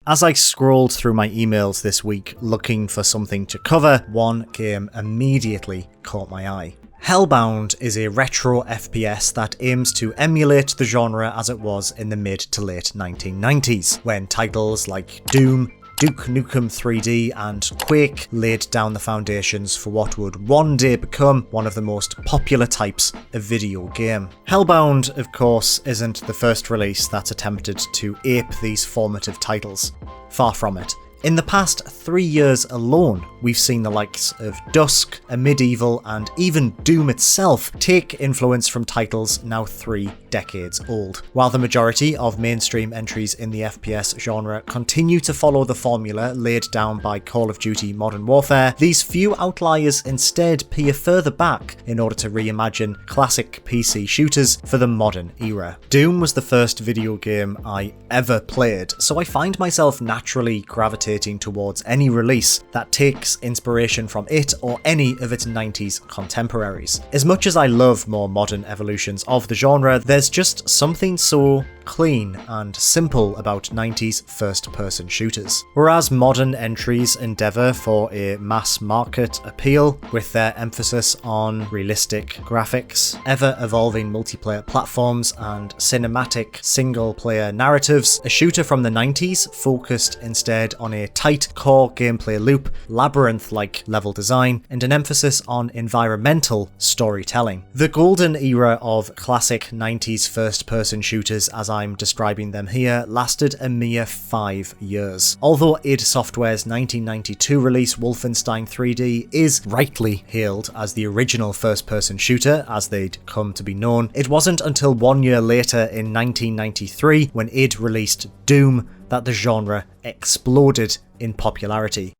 As I scrolled through my emails this week looking for something to cover, one game immediately caught my eye. Hellbound is a retro FPS that aims to emulate the genre as it was in the mid to late 1990s, when titles like Doom, Duke Nukem 3D and Quake laid down the foundations for what would one day become one of the most popular types of video game. Hellbound, of course, isn't the first release that's attempted to ape these formative titles. Far from it. In the past 3 years alone, we've seen the likes of DUSK, a medieval, and even Doom itself take influence from titles now 3 decades old. While the majority of mainstream entries in the FPS genre continue to follow the formula laid down by Call of Duty Modern Warfare, these few outliers instead peer further back in order to reimagine classic PC shooters for the modern era. Doom was the first video game I ever played, so I find myself naturally gravitating towards any release that takes inspiration from it or any of its 90s contemporaries. As much as I love more modern evolutions of the genre, there's just something so clean and simple about 90s first-person shooters. Whereas modern entries endeavour for a mass-market appeal, with their emphasis on realistic graphics, ever-evolving multiplayer platforms, and cinematic single-player narratives, a shooter from the 90s focused instead on a tight core gameplay loop, labyrinth-like level design, and an emphasis on environmental storytelling. The golden era of classic 90s first-person shooters, as I'm describing them here, lasted a mere 5 years. Although id Software's 1992 release Wolfenstein 3D is rightly hailed as the original first-person shooter, as they'd come to be known, it wasn't until 1 year later in 1993, when id released Doom, that the genre exploded in popularity.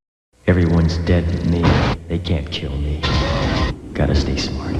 Everyone's dead but me. They can't kill me. Gotta stay smart.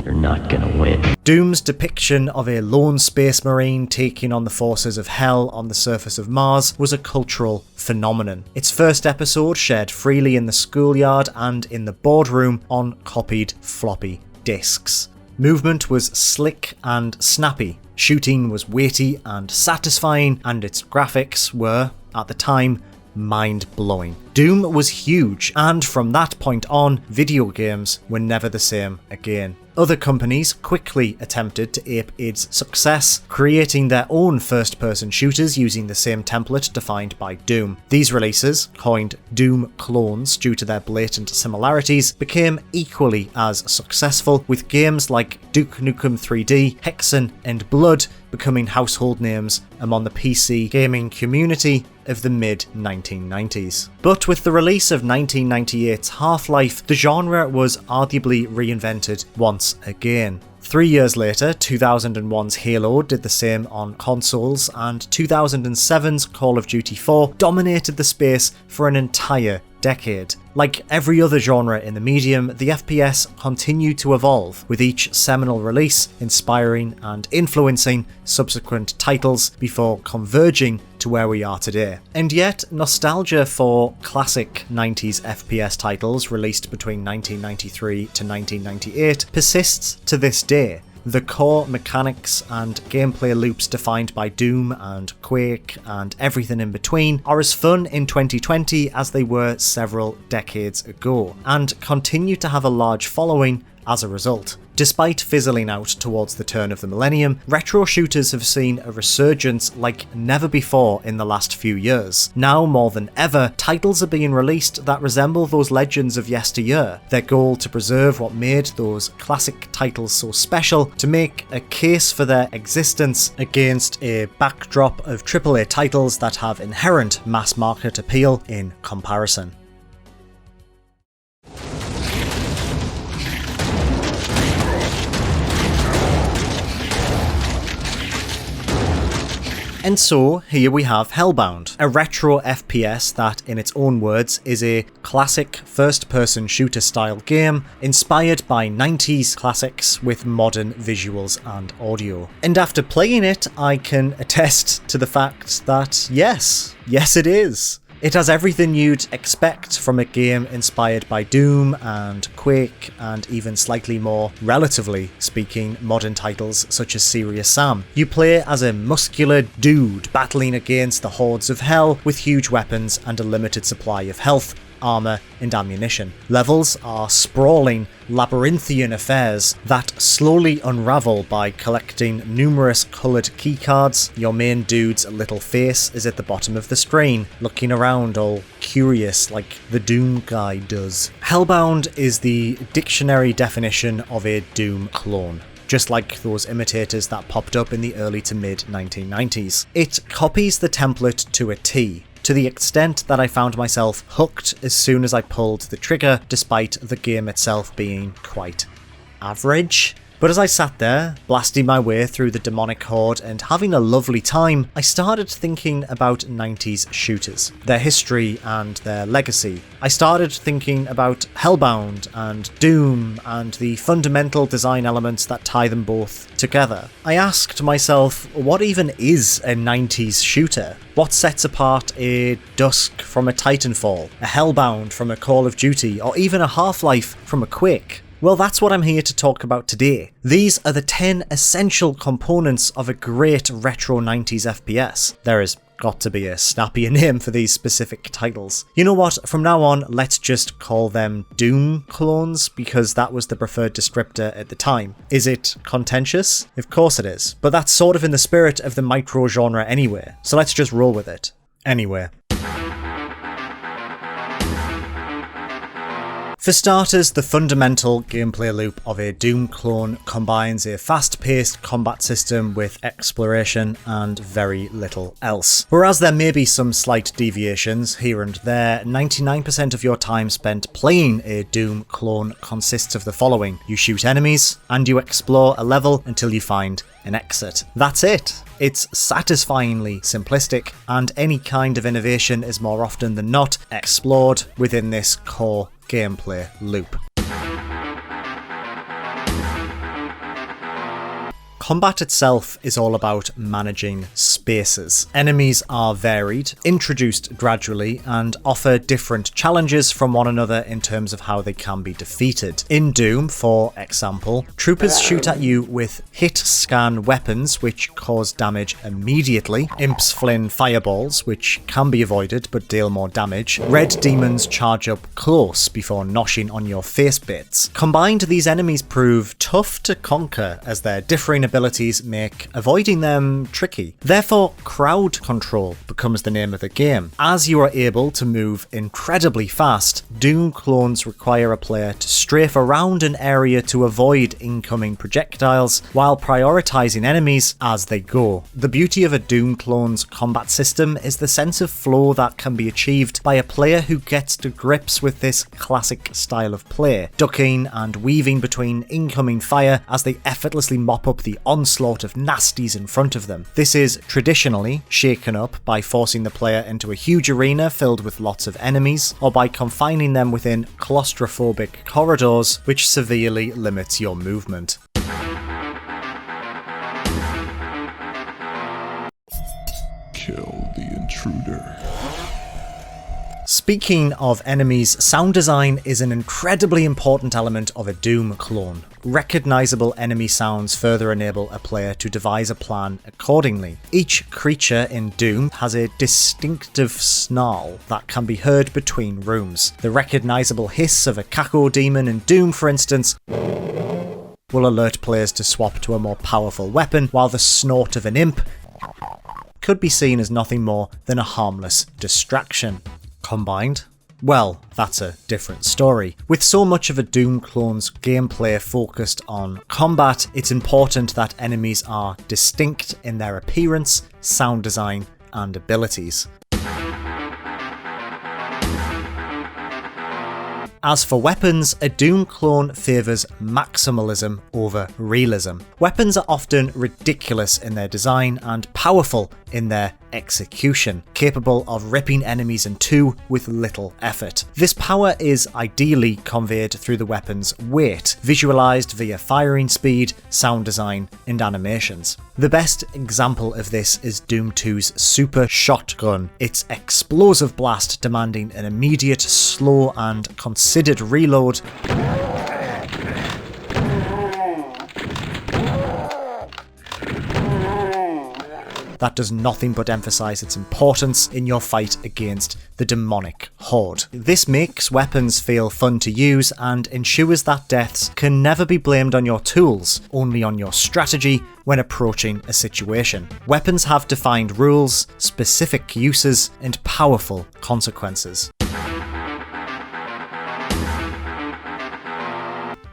They're not gonna win. Doom's depiction of a lone space marine taking on the forces of hell on the surface of Mars was a cultural phenomenon. Its first episode shared freely in the schoolyard and in the boardroom on copied floppy disks. Movement was slick and snappy, shooting was weighty and satisfying, and its graphics were, at the time, mind-blowing. Doom was huge, and from that point on, video games were never the same again. Other companies quickly attempted to ape id's success, creating their own first-person shooters using the same template defined by Doom. These releases, coined Doom clones due to their blatant similarities, became equally as successful, with games like Duke Nukem 3D, Hexen, and Blood becoming household names among the PC gaming community of the mid-1990s. But with the release of 1998's Half-Life, the genre was arguably reinvented once again. 3 years later, 2001's Halo did the same on consoles, and 2007's Call of Duty 4 dominated the space for an entire decade. Like every other genre in the medium, the FPS continued to evolve, with each seminal release inspiring and influencing subsequent titles before converging to where we are today. And yet, nostalgia for classic 90s FPS titles released between 1993 to 1998 persists to this day. The core mechanics and gameplay loops defined by Doom and Quake and everything in between are as fun in 2020 as they were several decades ago, and continue to have a large following as a result. Despite fizzling out towards the turn of the millennium, retro shooters have seen a resurgence like never before in the last few years. Now more than ever, titles are being released that resemble those legends of yesteryear, their goal to preserve what made those classic titles so special, to make a case for their existence against a backdrop of AAA titles that have inherent mass market appeal in comparison. And so, here we have Hellbound, a retro FPS that, in its own words, is a classic first-person shooter-style game inspired by 90s classics with modern visuals and audio. And after playing it, I can attest to the fact that yes it is. It has everything you'd expect from a game inspired by Doom and Quake and even slightly more, relatively speaking, modern titles such as Serious Sam. You play as a muscular dude battling against the hordes of hell with huge weapons and a limited supply of health, armour and ammunition. Levels are sprawling, labyrinthian affairs that slowly unravel by collecting numerous coloured keycards. Your main dude's little face is at the bottom of the screen, looking around all curious like the Doom guy does. Hellbound is the dictionary definition of a Doom clone, just like those imitators that popped up in the early to mid 1990s. It copies the template to a T, to the extent that I found myself hooked as soon as I pulled the trigger, despite the game itself being quite average. But as I sat there, blasting my way through the demonic horde and having a lovely time, I started thinking about 90s shooters, their history and their legacy. I started thinking about Hellbound and Doom and the fundamental design elements that tie them both together. I asked myself, what even is a 90s shooter? What sets apart a DUSK from a Titanfall, a Hellbound from a Call of Duty, or even a Half-Life from a Quake? Well, that's what I'm here to talk about today. These are the 10 essential components of a great retro 90s FPS. There has got to be a snappier name for these specific titles. You know what, from now on, let's just call them Doom clones, because that was the preferred descriptor at the time. Is it contentious? Of course it is, but that's sort of in the spirit of the micro genre anyway, so let's just roll with it. Anyway. For starters, the fundamental gameplay loop of a Doom clone combines a fast-paced combat system with exploration and very little else. Whereas there may be some slight deviations here and there, 99% of your time spent playing a Doom clone consists of the following. You shoot enemies, and you explore a level until you find an exit. That's it. It's satisfyingly simplistic, and any kind of innovation is more often than not explored within this core gameplay loop. Combat itself is all about managing spaces. Enemies are varied, introduced gradually, and offer different challenges from one another in terms of how they can be defeated. In Doom, for example, troopers shoot at you with hit-scan weapons which cause damage immediately, imps fling fireballs which can be avoided but deal more damage, red demons charge up close before noshing on your face bits. Combined, these enemies prove tough to conquer as their differing abilities make avoiding them tricky. Therefore, crowd control becomes the name of the game. As you are able to move incredibly fast, Doom clones require a player to strafe around an area to avoid incoming projectiles while prioritizing enemies as they go. The beauty of a Doom clone's combat system is the sense of flow that can be achieved by a player who gets to grips with this classic style of play, ducking and weaving between incoming fire as they effortlessly mop up the onslaught of nasties in front of them. This is traditionally shaken up by forcing the player into a huge arena filled with lots of enemies, or by confining them within claustrophobic corridors, which severely limits your movement. Kill the intruder. Speaking of enemies, sound design is an incredibly important element of a Doom clone. Recognisable enemy sounds further enable a player to devise a plan accordingly. Each creature in Doom has a distinctive snarl that can be heard between rooms. The recognisable hiss of a Kako demon in Doom, for instance, will alert players to swap to a more powerful weapon, while the snort of an imp could be seen as nothing more than a harmless distraction. Combined? Well, that's a different story. With so much of a Doom clone's gameplay focused on combat, it's important that enemies are distinct in their appearance, sound design, and abilities. As for weapons, a Doom clone favours maximalism over realism. Weapons are often ridiculous in their design and powerful in their execution, capable of ripping enemies in two with little effort. This power is ideally conveyed through the weapon's weight, visualized via firing speed, sound design, and animations. The best example of this is Doom 2's Super Shotgun, its explosive blast demanding an immediate, slow, and considered reload that does nothing but emphasize its importance in your fight against the demonic horde. This makes weapons feel fun to use and ensures that deaths can never be blamed on your tools, only on your strategy when approaching a situation. Weapons have defined rules, specific uses, and powerful consequences.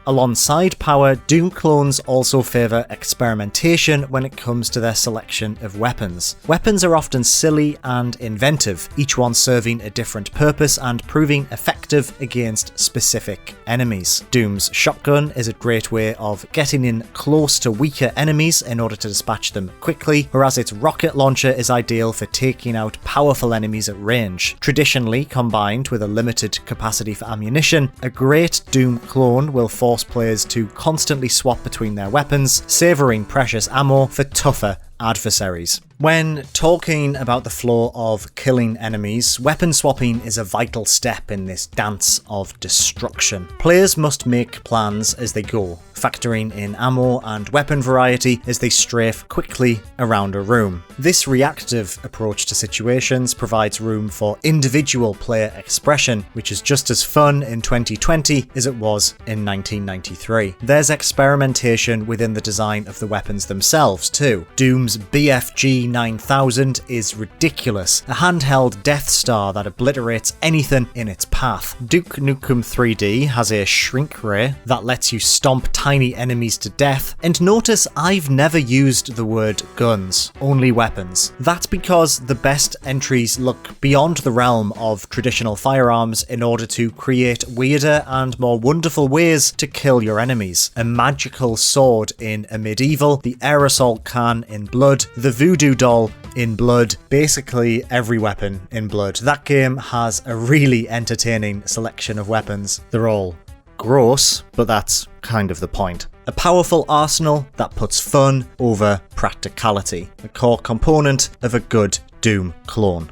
Alongside power, Doom clones also favour experimentation when it comes to their selection of weapons. Weapons are often silly and inventive, each one serving a different purpose and proving effective against specific enemies. Doom's shotgun is a great way of getting in close to weaker enemies in order to dispatch them quickly, whereas its rocket launcher is ideal for taking out powerful enemies at range. Traditionally combined with a limited capacity for ammunition, a great Doom clone will force players to constantly swap between their weapons, savouring precious ammo for tougher adversaries. When talking about the flow of killing enemies, weapon swapping is a vital step in this dance of destruction. Players must make plans as they go, factoring in ammo and weapon variety as they strafe quickly around a room. This reactive approach to situations provides room for individual player expression, which is just as fun in 2020 as it was in 1993. There's experimentation within the design of the weapons themselves too. Doom's BFG 9000 is ridiculous, a handheld Death Star that obliterates anything in its path. Duke Nukem 3D has a shrink ray that lets you stomp tiny enemies to death, and notice I've never used the word guns, only weapons. That's because the best entries look beyond the realm of traditional firearms in order to create weirder and more wonderful ways to kill your enemies. A magical sword in a medieval, the aerosol can in Blood, the voodoo doll in Blood, basically every weapon in Blood. That game has a really entertaining selection of weapons. They're all gross, but that's kind of the point. A powerful arsenal that puts fun over practicality, a core component of a good Doom clone.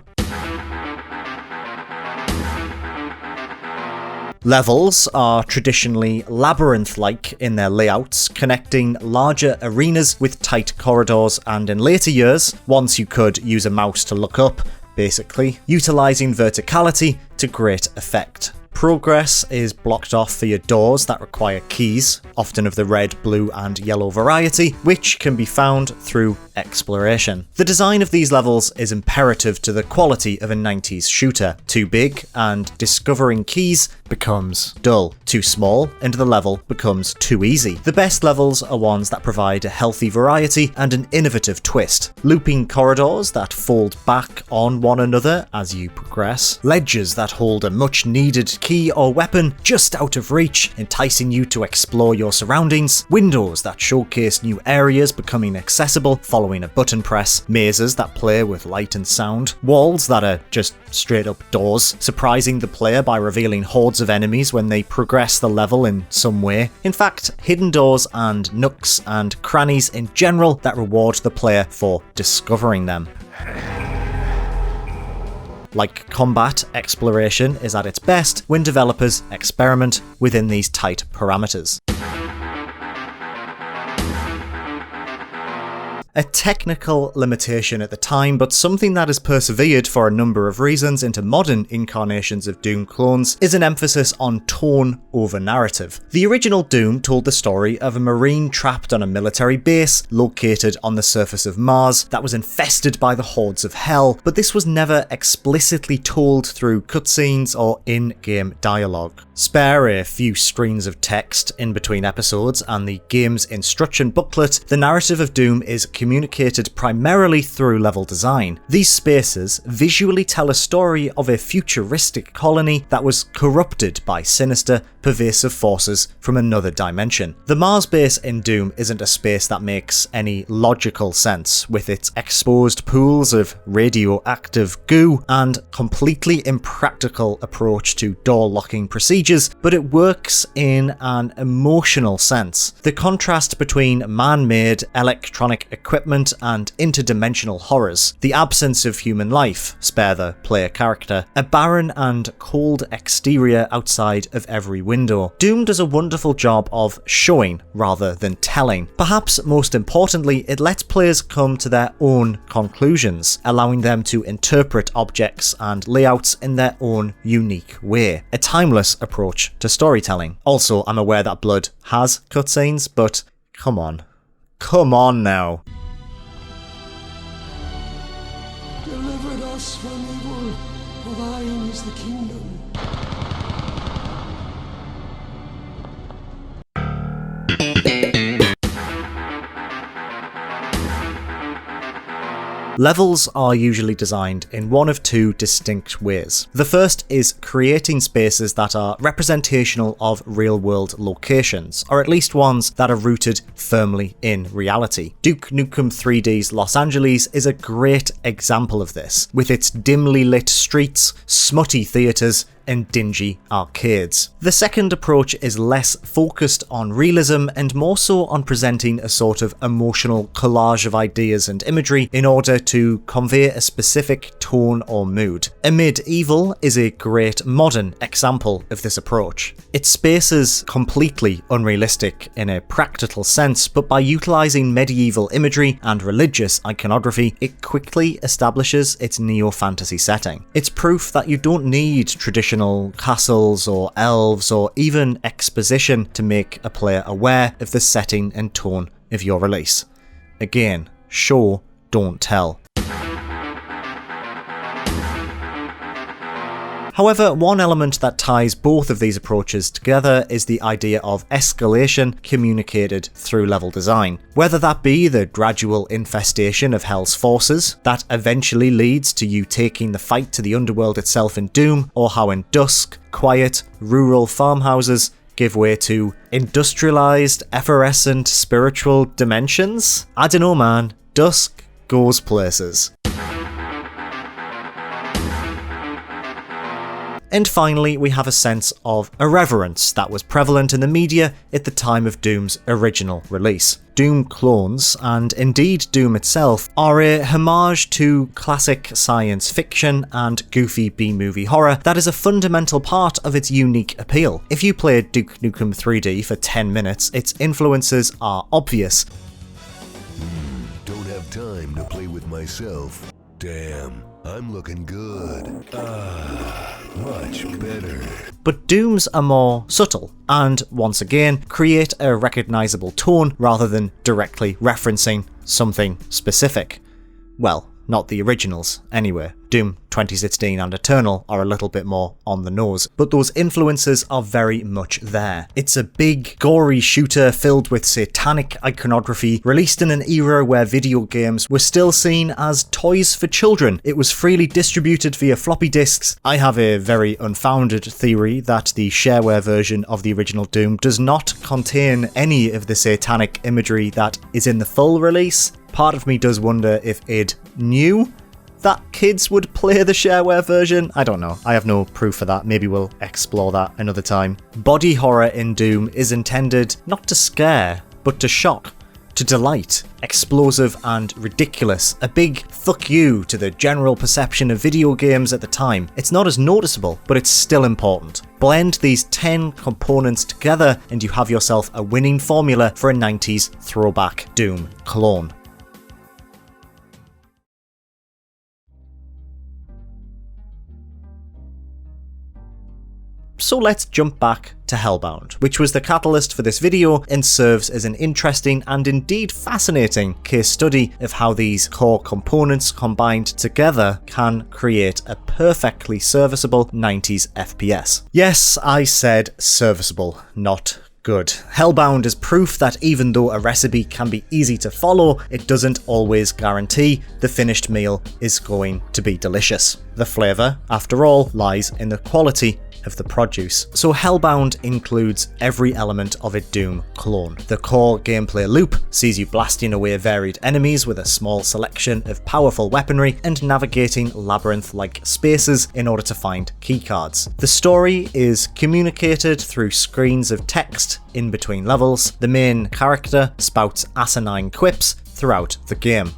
Levels are traditionally labyrinth-like in their layouts, connecting larger arenas with tight corridors, and in later years, once you could use a mouse to look up, basically, utilising verticality to great effect. Progress is blocked off via doors that require keys, often of the red, blue, and yellow variety, which can be found through exploration. The design of these levels is imperative to the quality of a 90s shooter. Too big, and discovering keys becomes dull. Too small, and the level becomes too easy. The best levels are ones that provide a healthy variety and an innovative twist. Looping corridors that fold back on one another as you progress. Ledges that hold a much-needed key or weapon just out of reach, enticing you to explore your surroundings. Windows that showcase new areas becoming accessible following a button press. Mazes that play with light and sound. Walls that are just straight up doors, surprising the player by revealing hordes of enemies when they progress the level in some way. In fact, hidden doors and nooks and crannies in general that reward the player for discovering them. Like combat, exploration is at its best when developers experiment within these tight parameters. A technical limitation at the time, but something that has persevered for a number of reasons into modern incarnations of Doom clones, is an emphasis on tone over narrative. The original Doom told the story of a Marine trapped on a military base located on the surface of Mars that was infested by the hordes of hell, but this was never explicitly told through cutscenes or in-game dialogue. Spare a few screens of text in between episodes and the game's instruction booklet, the narrative of Doom is communicated primarily through level design. These spaces visually tell a story of a futuristic colony that was corrupted by sinister, pervasive forces from another dimension. The Mars base in Doom isn't a space that makes any logical sense, with its exposed pools of radioactive goo and completely impractical approach to door locking procedures, but it works in an emotional sense. The contrast between man-made electronic equipment and interdimensional horrors, the absence of human life, spare the player character, a barren and cold exterior outside of every window. Doom does a wonderful job of showing rather than telling. Perhaps most importantly, it lets players come to their own conclusions, allowing them to interpret objects and layouts in their own unique way. A timeless approach to storytelling. Also, I'm aware that Blood has cutscenes, but come on. Come on now. Delivered us from evil, for thine is the kingdom. Levels are usually designed in one of two distinct ways. The first is creating spaces that are representational of real-world locations, or at least ones that are rooted firmly in reality. Duke Nukem 3D's Los Angeles is a great example of this, with its dimly lit streets, smutty theatres, and dingy arcades. The second approach is less focused on realism and more so on presenting a sort of emotional collage of ideas and imagery in order to convey a specific tone or mood. Amid Evil is a great modern example of this approach. Its space is completely unrealistic in a practical sense, but by utilising medieval imagery and religious iconography, it quickly establishes its neo-fantasy setting. It's proof that you don't need traditional castles or elves or even exposition to make a player aware of the setting and tone of your release. Again, show, don't tell. However, one element that ties both of these approaches together is the idea of escalation communicated through level design. Whether that be the gradual infestation of Hell's forces that eventually leads to you taking the fight to the underworld itself in Doom, or how in Dusk, quiet, rural farmhouses give way to industrialized, effervescent spiritual dimensions? I don't know, man. Dusk goes places. And finally, we have a sense of irreverence that was prevalent in the media at the time of Doom's original release. Doom clones, and indeed Doom itself, are a homage to classic science fiction and goofy B-movie horror that is a fundamental part of its unique appeal. If you played Duke Nukem 3D for 10 minutes, its influences are obvious. Don't have time to play with myself. Damn, I'm looking good. Much better. But Dooms are more subtle, and once again, create a recognisable tone rather than directly referencing something specific. Well, not the originals, anyway. Doom 2016 and Eternal are a little bit more on the nose, but those influences are very much there. It's a big, gory shooter filled with satanic iconography, released in an era where video games were still seen as toys for children. It was freely distributed via floppy disks. I have a very unfounded theory that the shareware version of the original Doom does not contain any of the satanic imagery that is in the full release. Part of me does wonder if id knew that kids would play the shareware version. I don't know. I have no proof for that. Maybe we'll explore that another time. Body horror in Doom is intended not to scare, but to shock, to delight, explosive and ridiculous. A big fuck you to the general perception of video games at the time. It's not as noticeable, but it's still important. Blend these 10 components together and you have yourself a winning formula for a 90s throwback Doom clone. So let's jump back to Hellbound, which was the catalyst for this video and serves as an interesting and indeed fascinating case study of how these core components combined together can create a perfectly serviceable 90s FPS. Yes, I said serviceable, not Good. Hellbound is proof that even though a recipe can be easy to follow, it doesn't always guarantee the finished meal is going to be delicious. The flavour, after all, lies in the quality of the produce. So Hellbound includes every element of a Doom clone. The core gameplay loop sees you blasting away varied enemies with a small selection of powerful weaponry and navigating labyrinth-like spaces in order to find keycards. The story is communicated through screens of text in between levels. The main character spouts asinine quips throughout the game.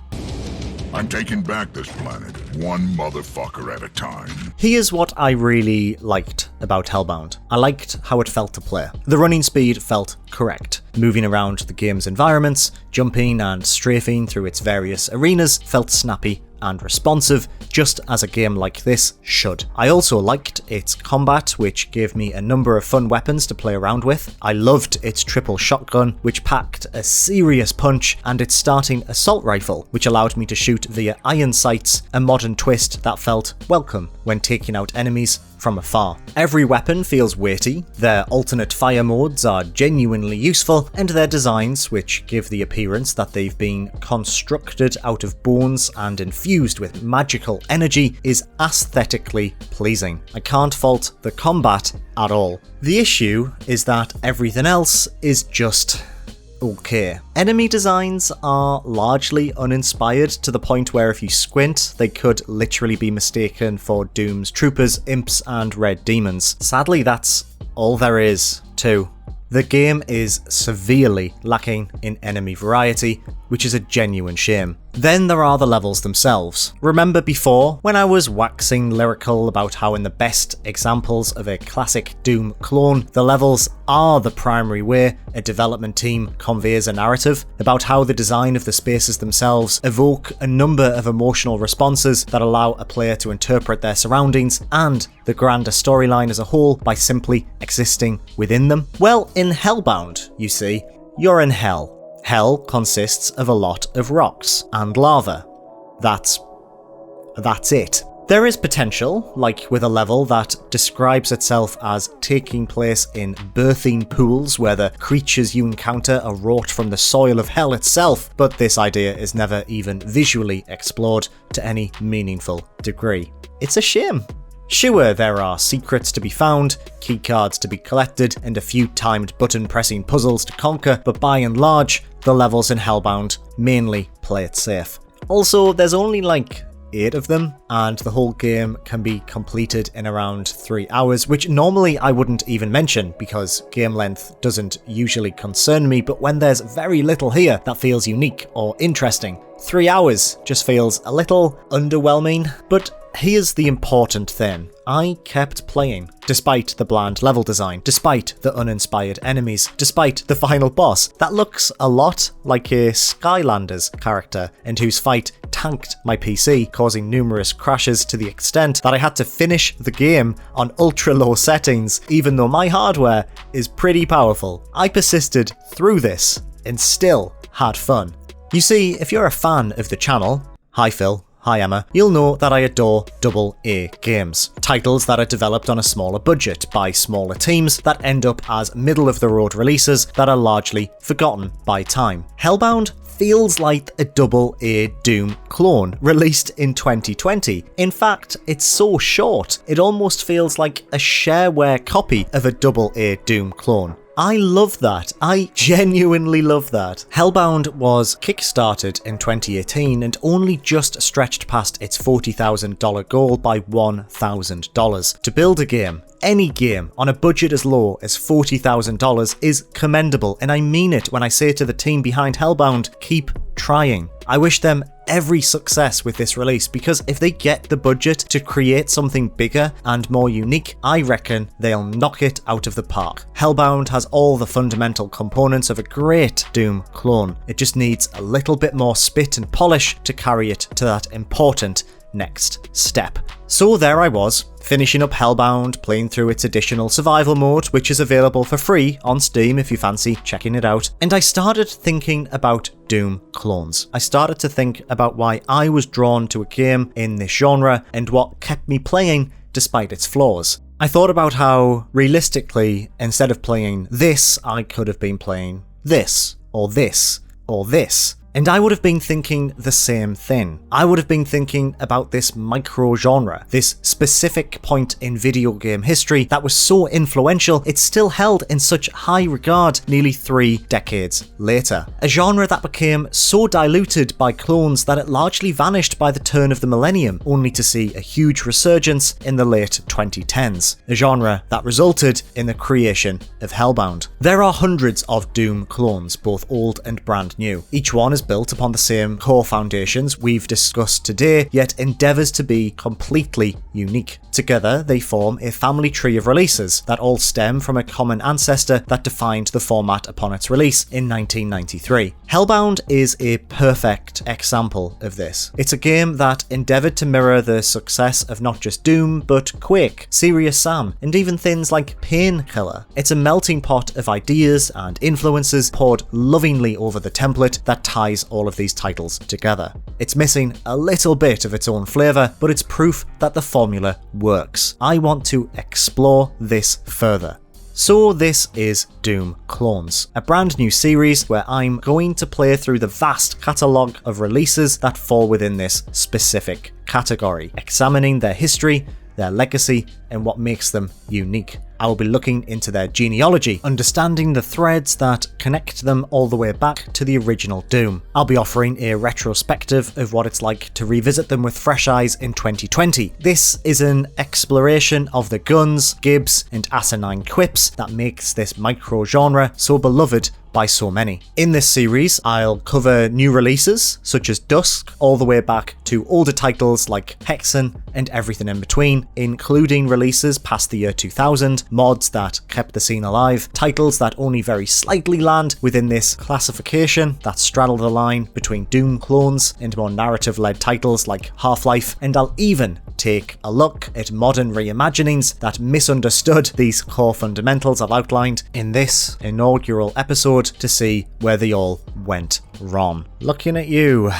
I'm taking back this planet, one motherfucker at a time. Here's what I really liked about Hellbound. I liked how it felt to play. The running speed felt correct. Moving around the game's environments, jumping and strafing through its various arenas felt snappy and responsive, just as a game like this should. I also liked its combat, which gave me a number of fun weapons to play around with. I loved its triple shotgun, which packed a serious punch, and its starting assault rifle, which allowed me to shoot via iron sights, a modern twist that felt welcome when taking out enemies from afar. Every weapon feels weighty, their alternate fire modes are genuinely useful, and their designs, which give the appearance that they've been constructed out of bones and infused with magical energy, is aesthetically pleasing. I can't fault the combat at all. The issue is that everything else is just okay. Enemy designs are largely uninspired to the point where if you squint, they could literally be mistaken for Doom's troopers, imps, and red demons. Sadly, that's all there is too. The game is severely lacking in enemy variety, which is a genuine shame. Then there are the levels themselves. Remember before, when I was waxing lyrical about how in the best examples of a classic Doom clone, the levels are the primary way a development team conveys a narrative, about how the design of the spaces themselves evoke a number of emotional responses that allow a player to interpret their surroundings and the grander storyline as a whole by simply existing within them? Well, in Hellbound, you see, you're in hell. Hell consists of a lot of rocks and lava. That's it. There is potential, like with a level that describes itself as taking place in birthing pools where the creatures you encounter are wrought from the soil of hell itself, but this idea is never even visually explored to any meaningful degree. It's a shame. Sure, there are secrets to be found, keycards to be collected, and a few timed button-pressing puzzles to conquer, but by and large, the levels in Hellbound mainly play it safe. Also, there's only like 8 of them, and the whole game can be completed in around 3 hours, which normally I wouldn't even mention because game length doesn't usually concern me, but when there's very little here that feels unique or interesting, 3 hours just feels a little underwhelming. But here's the important thing. I kept playing, despite the bland level design, despite the uninspired enemies, despite the final boss that looks a lot like a Skylanders character and whose fight tanked my PC, causing numerous crashes to the extent that I had to finish the game on ultra low settings, even though my hardware is pretty powerful. I persisted through this and still had fun. You see, if you're a fan of the channel, hi Phil, hi Emma, you'll know that I adore AA games. Titles that are developed on a smaller budget by smaller teams that end up as middle-of-the-road releases that are largely forgotten by time. Hellbound feels like a AA Doom clone released in 2020. In fact, it's so short, it almost feels like a shareware copy of a AA Doom clone. I love that. I genuinely love that. Hellbound was kickstarted in 2018 and only just stretched past its $40,000 goal by $1,000. To build a game, any game, on a budget as low as $40,000 is commendable, and I mean it when I say to the team behind Hellbound, keep trying. I wish them every success with this release, because if they get the budget to create something bigger and more unique, I reckon they'll knock it out of the park. Hellbound has all the fundamental components of a great Doom clone. It just needs a little bit more spit and polish to carry it to that important next step. So there I was, finishing up Hellbound, playing through its additional survival mode, which is available for free on Steam if you fancy checking it out, and I started thinking about Doom clones. I started to think about why I was drawn to a game in this genre and what kept me playing despite its flaws. I thought about how, realistically, instead of playing this, I could have been playing this, or this, or this. And I would have been thinking the same thing. I would have been thinking about this micro-genre, this specific point in video game history that was so influential it's still held in such high regard nearly 3 decades later. A genre that became so diluted by clones that it largely vanished by the turn of the millennium, only to see a huge resurgence in the late 2010s. A genre that resulted in the creation of Hellbound. There are hundreds of Doom clones, both old and brand new. Each one is built upon the same core foundations we've discussed today, yet endeavours to be completely unique. Together, they form a family tree of releases that all stem from a common ancestor that defined the format upon its release in 1993. Hellbound is a perfect example of this. It's a game that endeavoured to mirror the success of not just Doom, but Quake, Serious Sam, and even things like Painkiller. It's a melting pot of ideas and influences poured lovingly over the template that ties all of these titles together. It's missing a little bit of its own flavour, but it's proof that the formula works. I want to explore this further. So this is Doom Clones, a brand new series where I'm going to play through the vast catalogue of releases that fall within this specific category, examining their history, their legacy, and what makes them unique. I will be looking into their genealogy, understanding the threads that connect them all the way back to the original Doom. I'll be offering a retrospective of what it's like to revisit them with fresh eyes in 2020. This is an exploration of the guns, gibs, and asinine quips that makes this micro-genre so beloved by so many. In this series, I'll cover new releases such as DUSK, all the way back to older titles like Hexen and everything in between, including releases past the year 2000, mods that kept the scene alive, titles that only very slightly land within this classification that straddle the line between Doom clones and more narrative-led titles like Half-Life, and I'll even take a look at modern reimaginings that misunderstood these core fundamentals I've outlined in this inaugural episode to see where they all went wrong. Looking at you,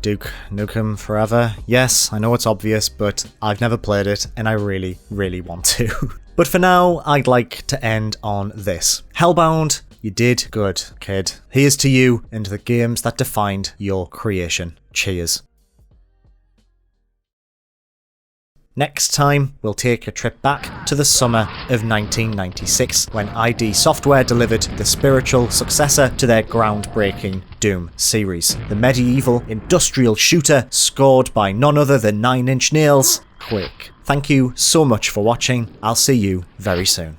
Duke Nukem Forever. Yes, I know it's obvious, but I've never played it and I really, really want to. But for now, I'd like to end on this. Hellbound, you did good, kid. Here's to you and the games that defined your creation. Cheers. Next time, we'll take a trip back to the summer of 1996, when ID Software delivered the spiritual successor to their groundbreaking Doom series. The medieval industrial shooter scored by none other than 9 Inch Nails, Quake. Thank you so much for watching. I'll see you very soon.